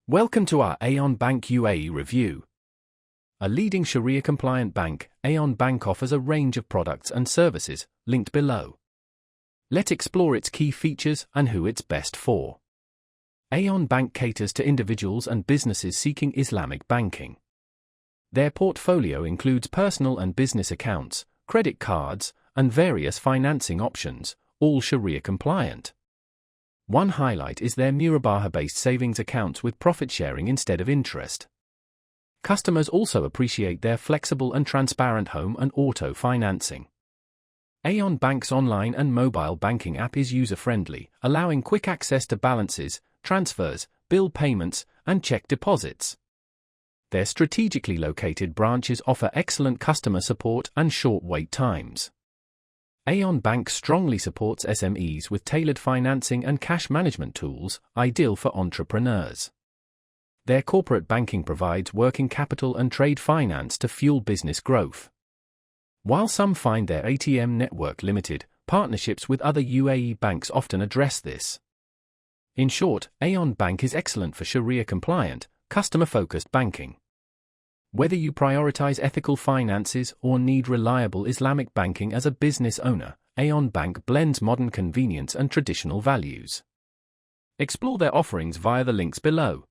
Welcome to our Aon Bank UAE review. A leading Sharia-compliant bank, Aon Bank offers a range of products and services, linked below. Let's explore its key features and who it's best for. Aon Bank caters to individuals and businesses seeking Islamic banking. Their portfolio includes personal and business accounts, credit cards, and various financing options, all Sharia-compliant. One highlight is their Murabaha-based savings accounts with profit sharing instead of interest. Customers also appreciate their flexible and transparent home and auto financing. Aon Bank's online and mobile banking app is user-friendly, allowing quick access to balances, transfers, bill payments, and check deposits. Their strategically located branches offer excellent customer support and short wait times. Aon Bank strongly supports SMEs with tailored financing and cash management tools, ideal for entrepreneurs. Their corporate banking provides working capital and trade finance to fuel business growth. While some find their ATM network limited, partnerships with other UAE banks often address this. In short, Aon Bank is excellent for Sharia-compliant, customer-focused banking. Whether you prioritize ethical finances or need reliable Islamic banking as a business owner, Aon Bank blends modern convenience and traditional values. Explore their offerings via the links below.